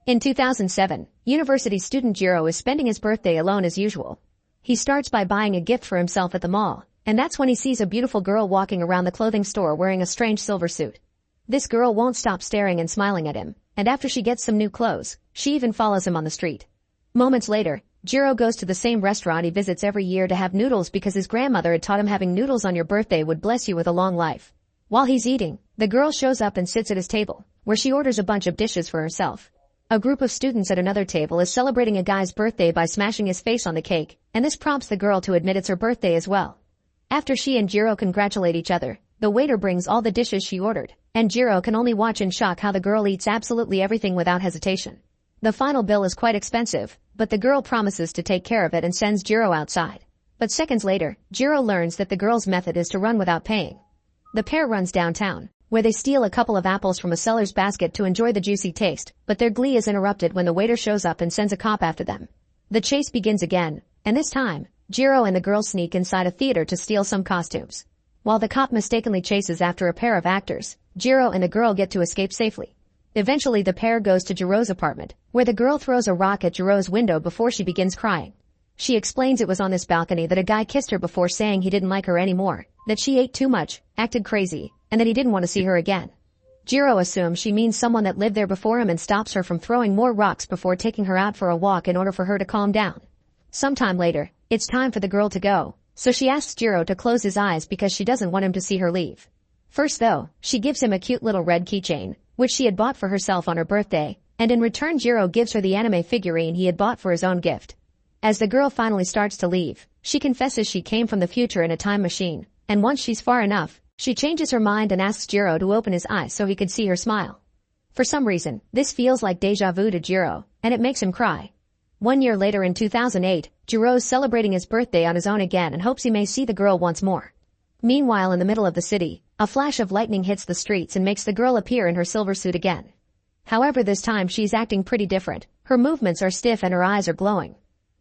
In 2007, university student Jiro is spending his birthday alone as usual. He starts by buying a gift for himself at the mall, and that's when he sees a beautiful girl walking around the clothing store wearing a strange silver suit. This girl won't stop staring and smiling at him, and after she gets some new clothes, she even follows him on the street. Moments later, Jiro goes to the same restaurant he visits every year to have noodles because his grandmother had taught him having noodles on your birthday would bless you with a long life. While he's eating, the girl shows up and sits at his table, where she orders a bunch of dishes for herself. A group of students at another table is celebrating a guy's birthday by smashing his face on the cake, and this prompts the girl to admit it's her birthday as well. After she and Jiro congratulate each other, the waiter brings all the dishes she ordered, and Jiro can only watch in shock how the girl eats absolutely everything without hesitation. The final bill is quite expensive, but the girl promises to take care of it and sends Jiro outside. But seconds later, Jiro learns that the girl's method is to run without paying. The pair runs downtown, where they steal a couple of apples from a seller's basket to enjoy the juicy taste, but their glee is interrupted when the waiter shows up and sends a cop after them. The chase begins again, and this time, Jiro and the girl sneak inside a theater to steal some costumes. While the cop mistakenly chases after a pair of actors, Jiro and the girl get to escape safely. Eventually the pair goes to Jiro's apartment, where the girl throws a rock at Jiro's window before she begins crying. She explains it was on this balcony that a guy kissed her before saying he didn't like her anymore, that she ate too much, acted crazy, and that he didn't want to see her again. Jiro assumes she means someone that lived there before him and stops her from throwing more rocks before taking her out for a walk in order for her to calm down. Sometime later, it's time for the girl to go, so she asks Jiro to close his eyes because she doesn't want him to see her leave. First though, she gives him a cute little red keychain, which she had bought for herself on her birthday, and in return Jiro gives her the anime figurine he had bought for his own gift. As the girl finally starts to leave, she confesses she came from the future in a time machine, and once she's far enough, she changes her mind and asks Jiro to open his eyes so he could see her smile. For some reason, this feels like deja vu to Jiro, and it makes him cry. 1 year later in 2008, Jiro's celebrating his birthday on his own again and hopes he may see the girl once more. Meanwhile in the middle of the city, a flash of lightning hits the streets and makes the girl appear in her silver suit again. However, this time she's acting pretty different. Her movements are stiff and her eyes are glowing.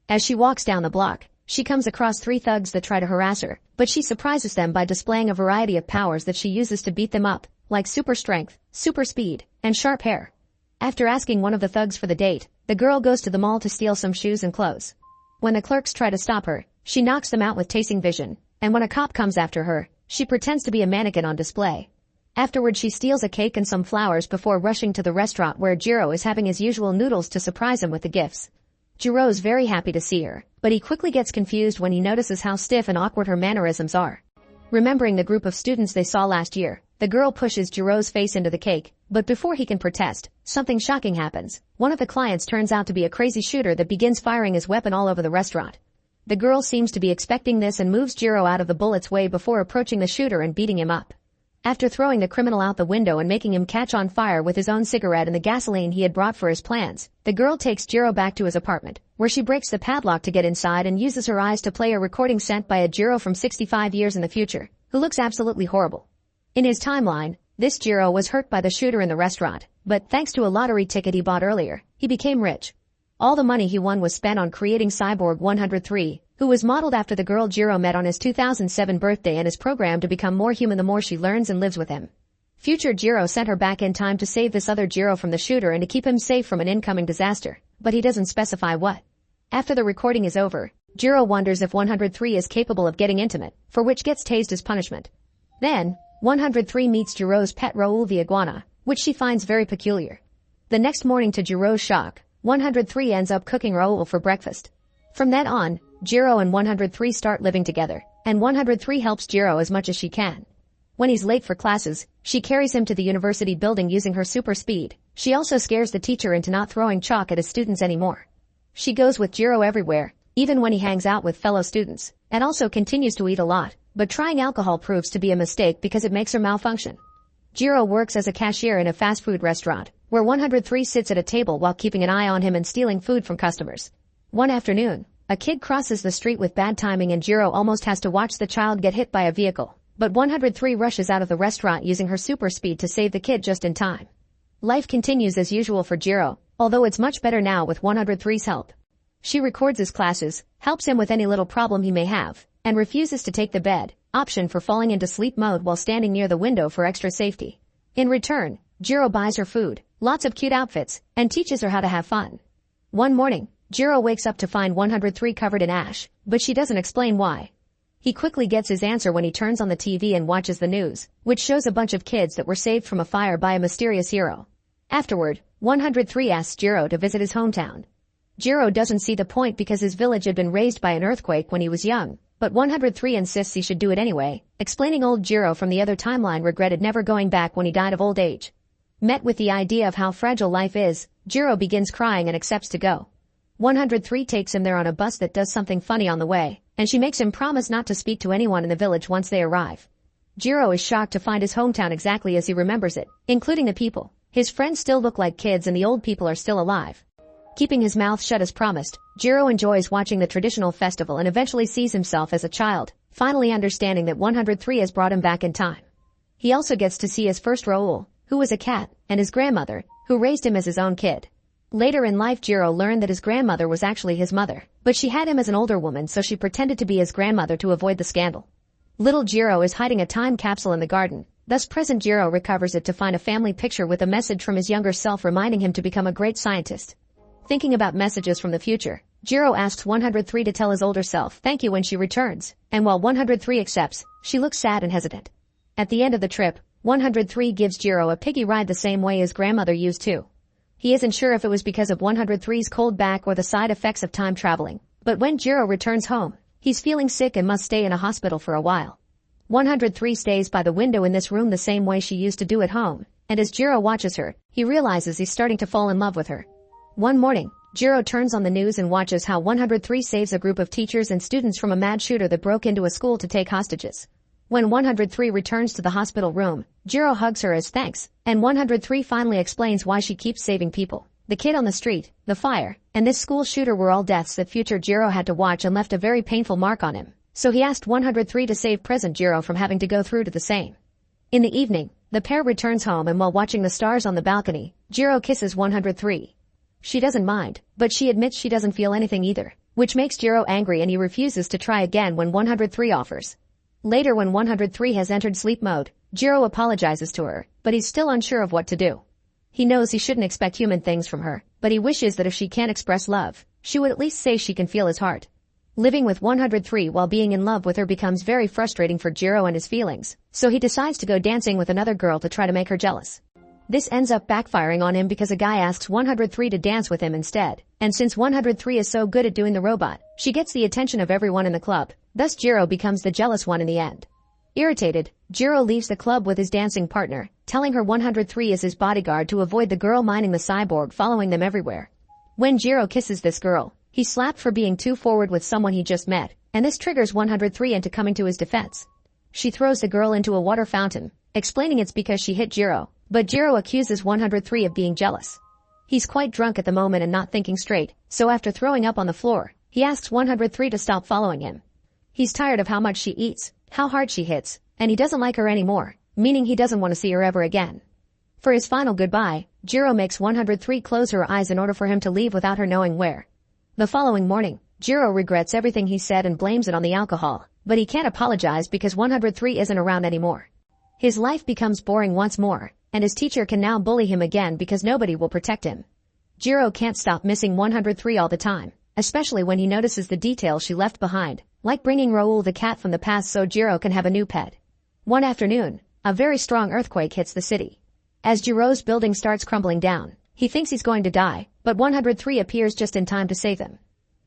As she walks down the block, she comes across 3 thugs that try to harass her, but she surprises them by displaying a variety of powers that she uses to beat them up, like super strength, super speed, and sharp hair. After asking one of the thugs for the date, the girl goes to the mall to steal some shoes and clothes. When the clerks try to stop her, she knocks them out with tasting vision, and when a cop comes after her, she pretends to be a mannequin on display. Afterward she steals a cake and some flowers before rushing to the restaurant where Jiro is having his usual noodles to surprise him with the gifts. Jiro's very happy to see her, but he quickly gets confused when he notices how stiff and awkward her mannerisms are. Remembering the group of students they saw last year, the girl pushes Jiro's face into the cake, but before he can protest, something shocking happens. One of the clients turns out to be a crazy shooter that begins firing his weapon all over the restaurant. The girl seems to be expecting this and moves Jiro out of the bullet's way before approaching the shooter and beating him up. After throwing the criminal out the window and making him catch on fire with his own cigarette and the gasoline he had brought for his plans, the girl takes Jiro back to his apartment, where she breaks the padlock to get inside and uses her eyes to play a recording sent by a Jiro from 65 years in the future, who looks absolutely horrible. In his timeline, this Jiro was hurt by the shooter in the restaurant, but thanks to a lottery ticket he bought earlier, he became rich. All the money he won was spent on creating Cyborg 103, who was modeled after the girl Jiro met on his 2007 birthday and is programmed to become more human the more she learns and lives with him. Future Jiro sent her back in time to save this other Jiro from the shooter and to keep him safe from an incoming disaster, but he doesn't specify what. After the recording is over, Jiro wonders if 103 is capable of getting intimate, for which gets tased as punishment. Then, 103 meets Jiro's pet Raoul the iguana, which she finds very peculiar. The next morning to Jiro's shock, 103 ends up cooking Raoul for breakfast. From that on, Jiro and 103 start living together, and 103 helps Jiro as much as she can. When he's late for classes, she carries him to the university building using her super speed. She also scares the teacher into not throwing chalk at his students anymore. She goes with Jiro everywhere, even when he hangs out with fellow students, and also continues to eat a lot, but trying alcohol proves to be a mistake because it makes her malfunction. Jiro works as a cashier in a fast food restaurant, where 103 sits at a table while keeping an eye on him and stealing food from customers. One afternoon, a kid crosses the street with bad timing and Jiro almost has to watch the child get hit by a vehicle, but 103 rushes out of the restaurant using her super speed to save the kid just in time. Life continues as usual for Jiro, although it's much better now with 103's help. She records his classes, helps him with any little problem he may have, and refuses to take the bed option for falling into sleep mode while standing near the window for extra safety. In return, Jiro buys her food, lots of cute outfits, and teaches her how to have fun. One morning, Jiro wakes up to find 103 covered in ash, but she doesn't explain why. He quickly gets his answer when he turns on the TV and watches the news, which shows a bunch of kids that were saved from a fire by a mysterious hero. Afterward, 103 asks Jiro to visit his hometown. Jiro doesn't see the point because his village had been razed by an earthquake when he was young, but 103 insists he should do it anyway, explaining old Jiro from the other timeline regretted never going back when he died of old age. Met with the idea of how fragile life is, Jiro begins crying and accepts to go. 103 takes him there on a bus that does something funny on the way, and she makes him promise not to speak to anyone in the village once they arrive. Jiro is shocked to find his hometown exactly as he remembers it, including the people. His friends still look like kids and the old people are still alive. Keeping his mouth shut as promised, Jiro enjoys watching the traditional festival and eventually sees himself as a child, finally understanding that 103 has brought him back in time. He also gets to see his first Raoul, who was a cat, and his grandmother, who raised him as his own kid. Later in life, Jiro learned that his grandmother was actually his mother, but she had him as an older woman, so she pretended to be his grandmother to avoid the scandal. Little Jiro is hiding a time capsule in the garden, thus present Jiro recovers it to find a family picture with a message from his younger self reminding him to become a great scientist. Thinking about messages from the future, Jiro asks 103 to tell his older self thank you when she returns, and while 103 accepts, she looks sad and hesitant. At the end of the trip, 103 gives Jiro a piggy ride the same way his grandmother used to. He isn't sure if it was because of 103's cold back or the side effects of time traveling, but when Jiro returns home, he's feeling sick and must stay in a hospital for a while. 103 stays by the window in this room the same way she used to do at home, and as Jiro watches her, he realizes he's starting to fall in love with her. One morning, Jiro turns on the news and watches how 103 saves a group of teachers and students from a mad shooter that broke into a school to take hostages. When 103 returns to the hospital room, Jiro hugs her as thanks, and 103 finally explains why she keeps saving people. The kid on the street, the fire, and this school shooter were all deaths that future Jiro had to watch and left a very painful mark on him. So he asked 103 to save present Jiro from having to go through to the same. In the evening, the pair returns home and while watching the stars on the balcony, Jiro kisses 103. She doesn't mind, but she admits she doesn't feel anything either, which makes Jiro angry and he refuses to try again when 103 offers. Later when 103 has entered sleep mode, Jiro apologizes to her, but he's still unsure of what to do. He knows he shouldn't expect human things from her, but he wishes that if she can't express love, she would at least say she can feel his heart. Living with 103 while being in love with her becomes very frustrating for Jiro and his feelings, so he decides to go dancing with another girl to try to make her jealous. This ends up backfiring on him because a guy asks 103 to dance with him instead, and since 103 is so good at doing the robot, she gets the attention of everyone in the club, thus Jiro becomes the jealous one in the end. Irritated, Jiro leaves the club with his dancing partner, telling her 103 is his bodyguard to avoid the girl minding the cyborg following them everywhere. When Jiro kisses this girl, he's slapped for being too forward with someone he just met, and this triggers 103 into coming to his defense. She throws the girl into a water fountain, explaining it's because she hit Jiro, but Jiro accuses 103 of being jealous. He's quite drunk at the moment and not thinking straight, so after throwing up on the floor, he asks 103 to stop following him. He's tired of how much she eats, how hard she hits, and he doesn't like her anymore, meaning he doesn't want to see her ever again. For his final goodbye, Jiro makes 103 close her eyes in order for him to leave without her knowing where. The following morning, Jiro regrets everything he said and blames it on the alcohol, but he can't apologize because 103 isn't around anymore. His life becomes boring once more, and his teacher can now bully him again because nobody will protect him. Jiro can't stop missing 103 all the time, especially when he notices the details she left behind, like bringing Raoul the cat from the past so Jiro can have a new pet. One afternoon, a very strong earthquake hits the city. As Jiro's building starts crumbling down, he thinks he's going to die, but 103 appears just in time to save him.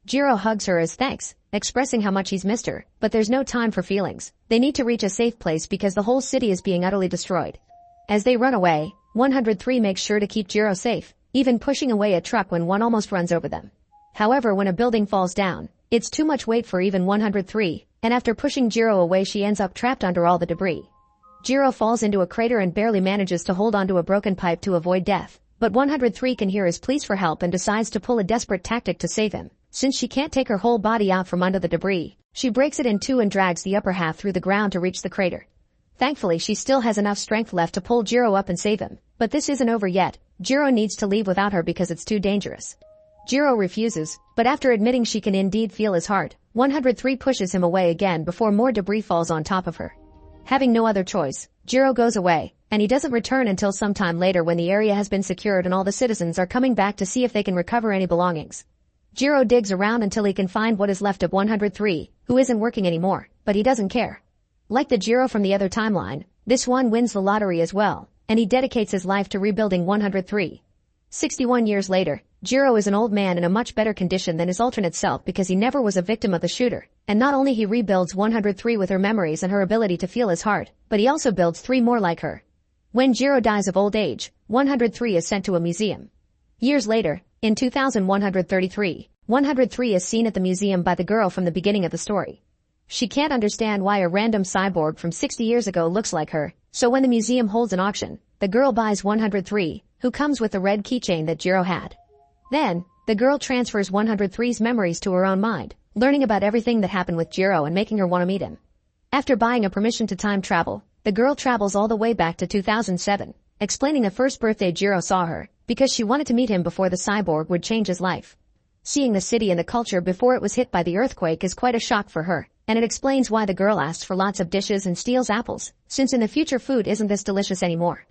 Jiro hugs her as thanks, expressing how much he's missed her, but there's no time for feelings. They need to reach a safe place because the whole city is being utterly destroyed. As they run away, 103 makes sure to keep Jiro safe, even pushing away a truck when one almost runs over them. However, when a building falls down, it's too much weight for even 103, and after pushing Jiro away she ends up trapped under all the debris. Jiro falls into a crater and barely manages to hold onto a broken pipe to avoid death, but 103 can hear his pleas for help and decides to pull a desperate tactic to save him. Since she can't take her whole body out from under the debris, she breaks it in two and drags the upper half through the ground to reach the crater. Thankfully, she still has enough strength left to pull Jiro up and save him, but this isn't over yet. Jiro needs to leave without her because it's too dangerous. Jiro refuses, but after admitting she can indeed feel his heart, 103 pushes him away again before more debris falls on top of her. Having no other choice, Jiro goes away, and he doesn't return until sometime later when the area has been secured and all the citizens are coming back to see if they can recover any belongings. Jiro digs around until he can find what is left of 103, who isn't working anymore, but he doesn't care. Like the Jiro from the other timeline, this one wins the lottery as well, and he dedicates his life to rebuilding 103. 61 years later, Jiro is an old man in a much better condition than his alternate self because he never was a victim of the shooter, and not only he rebuilds 103 with her memories and her ability to feel his heart, but he also builds 3 more like her. When Jiro dies of old age, 103 is sent to a museum. Years later, in 2133, 103 is seen at the museum by the girl from the beginning of the story. She can't understand why a random cyborg from 60 years ago looks like her, so when the museum holds an auction, the girl buys 103, who comes with the red keychain that Jiro had. Then, the girl transfers 103's memories to her own mind, learning about everything that happened with Jiro and making her want to meet him. After buying a permission to time travel, the girl travels all the way back to 2007, explaining the first birthday Jiro saw her, because she wanted to meet him before the cyborg would change his life. Seeing the city and the culture before it was hit by the earthquake is quite a shock for her, and it explains why the girl asks for lots of dishes and steals apples, since in the future food isn't this delicious anymore.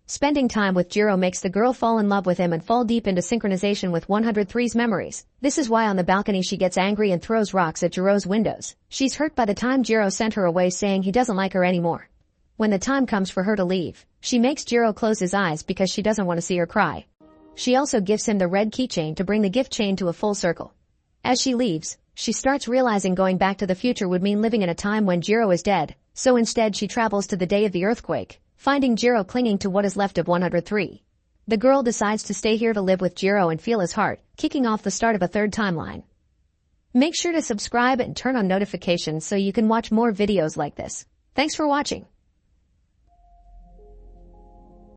Spending time with Jiro makes the girl fall in love with him and fall deep into synchronization with 103's memories. This is why on the balcony she gets angry and throws rocks at Jiro's windows. She's hurt by the time Jiro sent her away saying he doesn't like her anymore. When the time comes for her to leave, she makes Jiro close his eyes because she doesn't want to see her cry. She also gives him the red keychain to bring the gift chain to a full circle. As she leaves, she starts realizing going back to the future would mean living in a time when Jiro is dead, so instead she travels to the day of the earthquake, finding Jiro clinging to what is left of 103. The girl decides to stay here to live with Jiro and feel his heart, kicking off the start of a third timeline. Make sure to subscribe and turn on notifications so you can watch more videos like this. Thanks for watching.